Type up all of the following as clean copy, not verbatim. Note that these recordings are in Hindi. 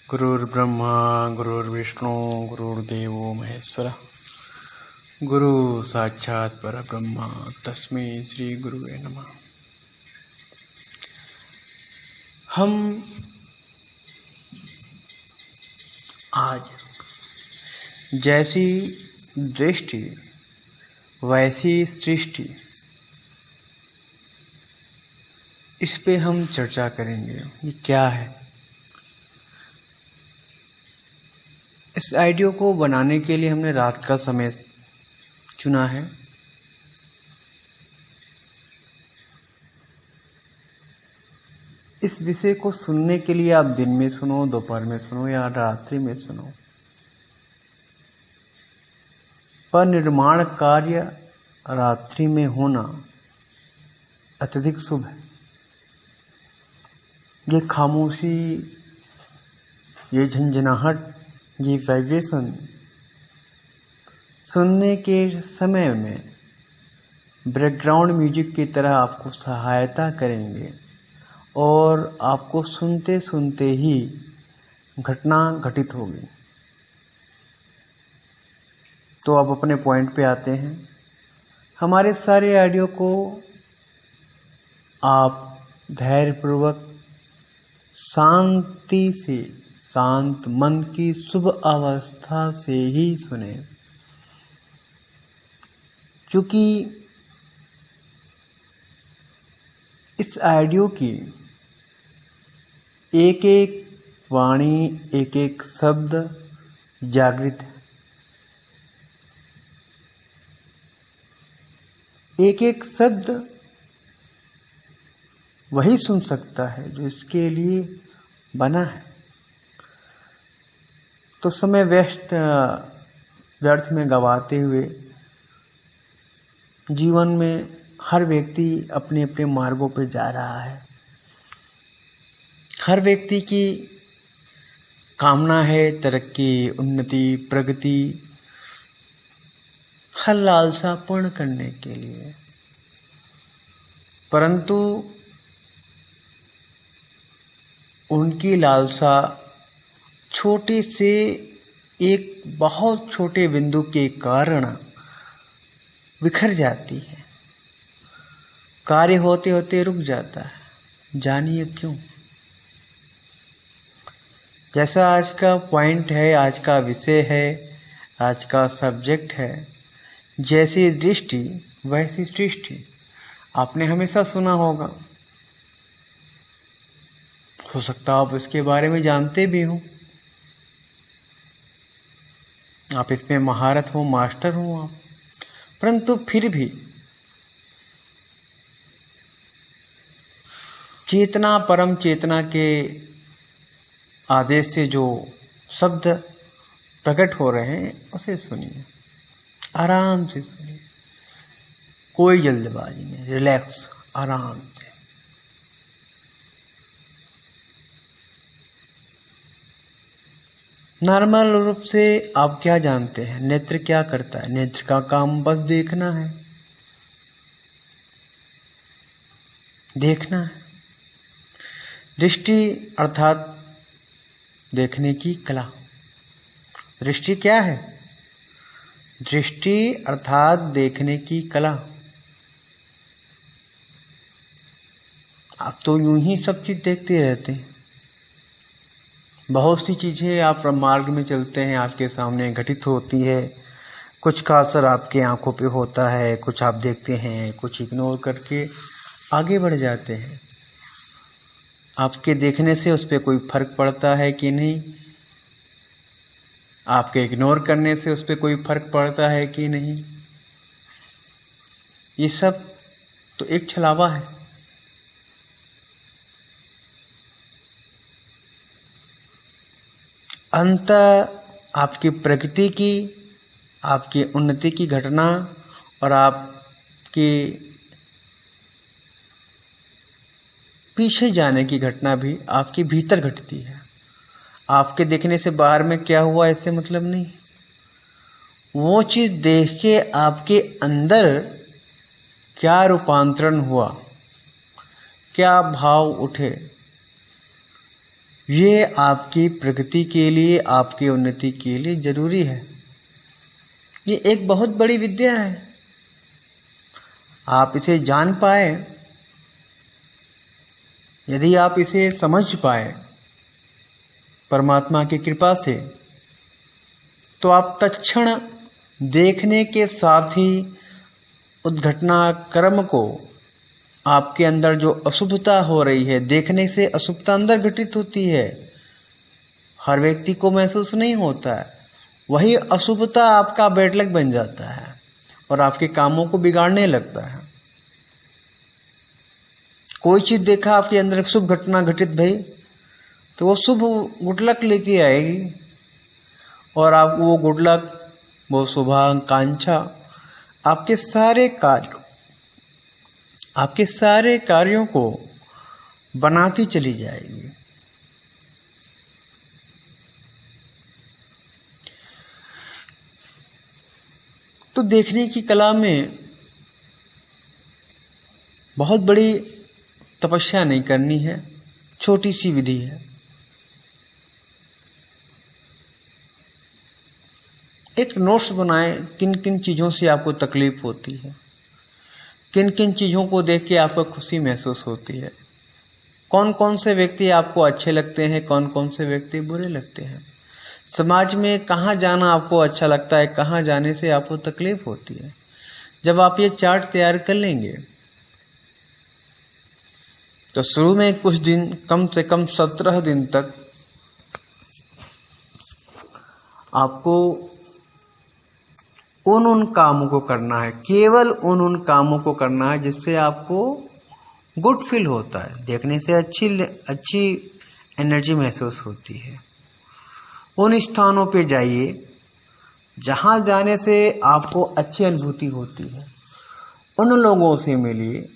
गुरुर्ब्रह्मा गुरुर्विष्णु गुरुर्देवो महेश्वरः गुरु साक्षात् परब्रह्म तस्मै श्री गुरुवे नमः। हम आज जैसी दृष्टि वैसी सृष्टि, इस पे हम चर्चा करेंगे। ये क्या है? इस आइडियो को बनाने के लिए हमने रात का समय चुना है। इस विषय को सुनने के लिए आप दिन में सुनो, दोपहर में सुनो या रात्रि में सुनो, पर निर्माण कार्य रात्रि में होना अत्यधिक शुभ है। ये खामोशी, ये झंझनाहट, ये वाइब्रेशन सुनने के समय में बैकग्राउंड म्यूजिक की तरह आपको सहायता करेंगे और आपको सुनते सुनते ही घटना घटित होगी। तो अब अपने पॉइंट पे आते हैं। हमारे सारे ऑडियो को आप धैर्यपूर्वक शांति से, शांत मन की शुभ अवस्था से ही सुने, क्योंकि इस ऑडियो की एक एक वाणी, एक एक शब्द जागृत है। एक एक शब्द वही सुन सकता है जो इसके लिए बना है। तो समय व्यर्थ में गवाते हुए जीवन में हर व्यक्ति अपने अपने मार्गों पर जा रहा है। हर व्यक्ति की कामना है तरक्की, उन्नति, प्रगति, हर लालसा पूर्ण करने के लिए, परंतु उनकी लालसा छोटे से एक बहुत छोटे बिंदु के कारण बिखर जाती है। कार्य होते होते रुक जाता है। जानिए क्यों? जैसा आज का पॉइंट है, आज का विषय है, आज का सब्जेक्ट है, जैसी दृष्टि वैसी सृष्टि। आपने हमेशा सुना होगा, हो सकता है आप इसके बारे में जानते भी हो, आप इसमें महारत हो, मास्टर हो आप, परंतु फिर भी चेतना, परम चेतना के आदेश से जो शब्द प्रकट हो रहे हैं उसे सुनिए, आराम से सुनिए, कोई जल्दबाजी नहीं, रिलैक्स, आराम से। नॉर्मल रूप से आप क्या जानते हैं? नेत्र क्या करता है? नेत्र का काम बस देखना है, देखना है। दृष्टि अर्थात देखने की कला। दृष्टि क्या है? दृष्टि अर्थात देखने की कला। आप तो यूं ही सब चीज देखते रहते हैं। बहुत सी चीज़ें आप मार्ग में चलते हैं, आपके सामने घटित होती है, कुछ का असर आपके आंखों पे होता है, कुछ आप देखते हैं, कुछ इग्नोर करके आगे बढ़ जाते हैं। आपके देखने से उस पर कोई फर्क पड़ता है कि नहीं? आपके इग्नोर करने से उस पर कोई फर्क पड़ता है कि नहीं? ये सब तो एक छलावा है। अंततः आपकी प्रगति की, आपकी उन्नति की घटना और आपके पीछे जाने की घटना भी आपके भीतर घटती है। आपके देखने से बाहर में क्या हुआ इससे मतलब नहीं। वो चीज़ देख के आपके अंदर क्या रूपांतरण हुआ, क्या भाव उठे, ये आपकी प्रगति के लिए, आपकी उन्नति के लिए जरूरी है। ये एक बहुत बड़ी विद्या है। आप इसे जान पाए, यदि आप इसे समझ पाए परमात्मा की कृपा से, तो आप तत्क्षण देखने के साथ ही उस घटनाक्रम को, आपके अंदर जो अशुभता हो रही है, देखने से अशुभता अंदर घटित होती है, हर व्यक्ति को महसूस नहीं होता है। वही अशुभता आपका बैड लक बन जाता है और आपके कामों को बिगाड़ने लगता है। कोई चीज देखा आपके अंदर शुभ घटना घटित भई, तो वो शुभ गुड लक लेके आएगी और आप वो गुड लक, वो शुभाकांक्षा आपके सारे कार्यों को बनाती चली जाएगी। तो देखने की कला में बहुत बड़ी तपस्या नहीं करनी है, छोटी सी विधि है। एक नोट्स बनाएं, किन किन चीज़ों से आपको तकलीफ होती है, किन किन चीज़ों को देख के आपको खुशी महसूस होती है, कौन कौन से व्यक्ति आपको अच्छे लगते हैं, कौन कौन से व्यक्ति बुरे लगते हैं, समाज में कहाँ जाना आपको अच्छा लगता है, कहाँ जाने से आपको तकलीफ होती है। जब आप ये चार्ट तैयार कर लेंगे तो शुरू में कुछ दिन, कम से कम 17 दिन तक आपको उन कामों को करना है, केवल उन कामों को करना है जिससे आपको गुड फील होता है, देखने से अच्छी एनर्जी महसूस होती है। उन स्थानों पे जाइए जहाँ जाने से आपको अच्छी अनुभूति होती है। उन लोगों से मिलिए,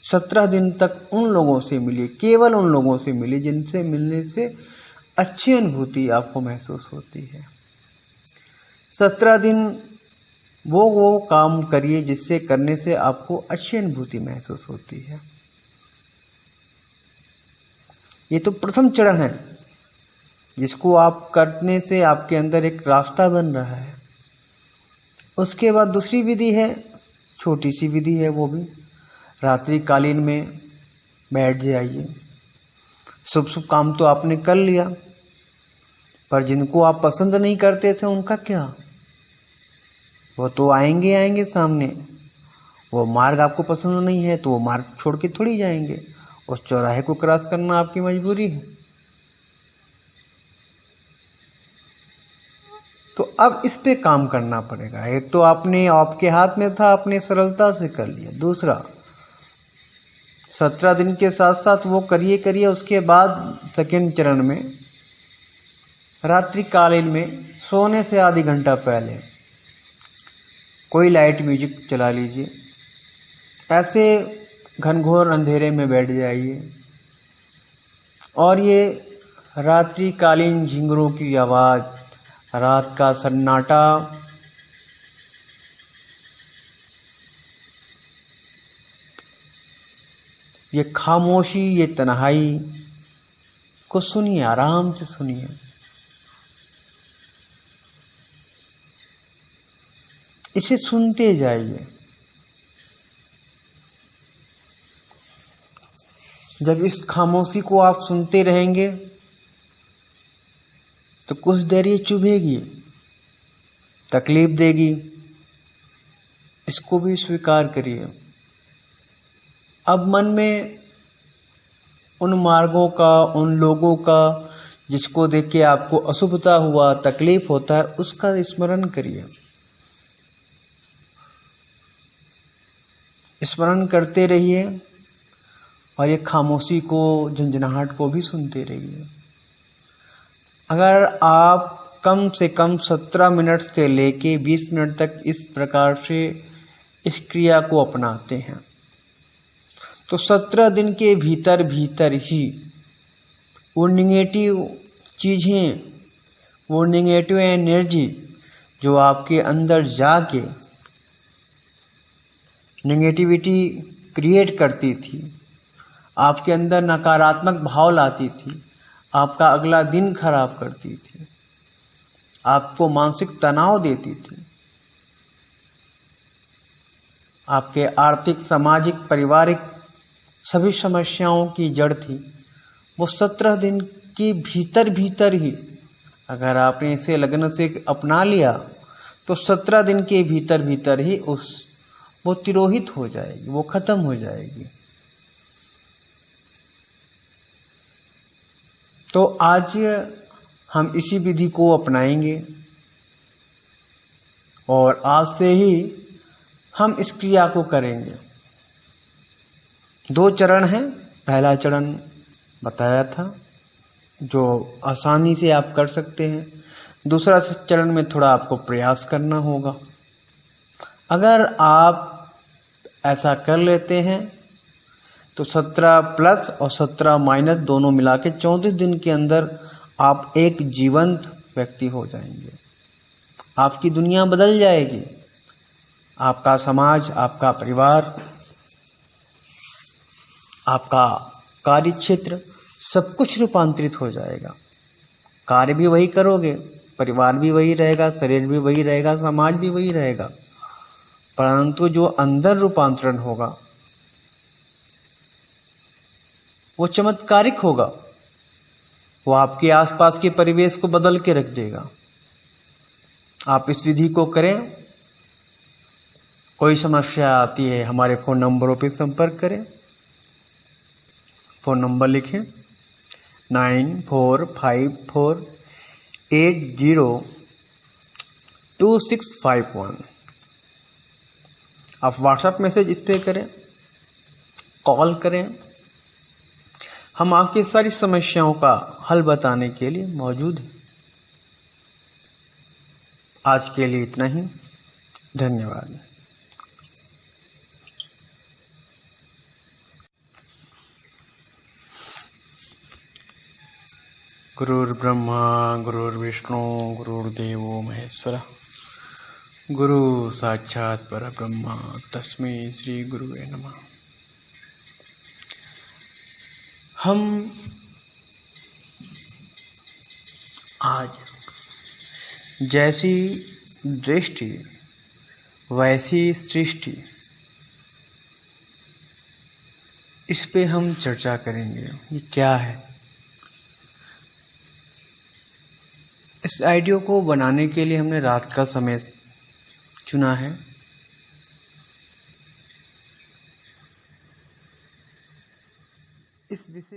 17 दिन तक उन लोगों से मिलिए, केवल उन लोगों से मिलिए जिनसे मिलने से अच्छी अनुभूति आपको महसूस होती है। 17 दिन वो काम करिए जिससे करने से आपको अच्छी अनुभूति महसूस होती है। ये तो प्रथम चरण है जिसको आप करने से आपके अंदर एक रास्ता बन रहा है। उसके बाद दूसरी विधि है, छोटी सी विधि है, वो भी रात्रि कालीन में बैठ जाइए। शुभ काम तो आपने कर लिया, पर जिनको आप पसंद नहीं करते थे उनका क्या, वो तो आएंगे सामने। वो मार्ग आपको पसंद नहीं है तो वो मार्ग छोड़ के थोड़ी जाएंगे, उस चौराहे को क्रॉस करना आपकी मजबूरी है। तो अब इस पे काम करना पड़ेगा। एक तो आपके हाथ में था, आपने सरलता से कर लिया। दूसरा, 17 दिन के साथ साथ वो करिए। उसके बाद सेकेंड चरण में रात्रि कालीन में सोने से आधी घंटा पहले कोई लाइट म्यूजिक चला लीजिए। ऐसे घनघोर अंधेरे में बैठ जाइए और ये रात्रि कालीन झिंगुरों की आवाज़, रात का सन्नाटा, ये खामोशी, ये तन्हाई को सुनिए, आराम से सुनिए। इसे सुनते जाइए। जब इस खामोशी को आप सुनते रहेंगे तो कुछ देर ये चुभेगी, तकलीफ देगी, इसको भी स्वीकार करिए। अब मन में उन मार्गों का, उन लोगों का जिसको देख के आपको अशुभता हुआ, तकलीफ होता है, उसका स्मरण करिए। स्मरण करते रहिए और ये खामोशी को, झंझनाहट को भी सुनते रहिए। अगर आप कम से कम 17 मिनट से लेके 20 मिनट तक इस प्रकार से इस क्रिया को अपनाते हैं तो 17 दिन के भीतर ही वो निगेटिव चीज़ें, वो निगेटिव एनर्जी जो आपके अंदर जाके नेगेटिविटी क्रिएट करती थी, आपके अंदर नकारात्मक भाव लाती थी, आपका अगला दिन खराब करती थी, आपको मानसिक तनाव देती थी, आपके आर्थिक, सामाजिक, पारिवारिक सभी समस्याओं की जड़ थी। वो 17 दिन के भीतर भीतर ही अगर आपने इसे लगन से अपना लिया तो 17 दिन के भीतर भीतर ही वो तिरोहित हो जाएगी, वो खत्म हो जाएगी। तो आज हम इसी विधि को अपनाएंगे और आज से ही हम इस क्रिया को करेंगे। 2 चरण हैं। पहला चरण बताया था जो आसानी से आप कर सकते हैं। दूसरा चरण में थोड़ा आपको प्रयास करना होगा। अगर आप ऐसा कर लेते हैं तो 17 प्लस और 17 माइनस दोनों मिला के 34 दिन के अंदर आप एक जीवंत व्यक्ति हो जाएंगे। आपकी दुनिया बदल जाएगी, आपका समाज, आपका परिवार, आपका कार्य क्षेत्र सब कुछ रूपांतरित हो जाएगा। कार्य भी वही करोगे, परिवार भी वही रहेगा, शरीर भी वही रहेगा, समाज भी वही रहेगा, परंतु जो अंदर रूपांतरण होगा वो चमत्कारिक होगा। वो आपके आसपास के परिवेश को बदल के रख देगा। आप इस विधि को करें। कोई समस्या आती है हमारे फ़ोन नंबरों पर संपर्क करें। फ़ोन नंबर लिखें 9454802651। आप व्हाट्सएप मैसेज इस पर करें, कॉल करें। हम आपकी सारी समस्याओं का हल बताने के लिए मौजूद हैं। आज के लिए इतना ही। धन्यवाद। गुरुर्ब्रह्मा गुरुर्विष्णु गुरुर्देवो महेश्वरः, गुरु साक्षात् परब्रह्म तस्मै श्री गुरुवे नमः। हम आज जैसी दृष्टि वैसी सृष्टि, इस पे हम चर्चा करेंगे। ये क्या है? इस आइडियो को बनाने के लिए हमने रात का समय चुना है। इस विषय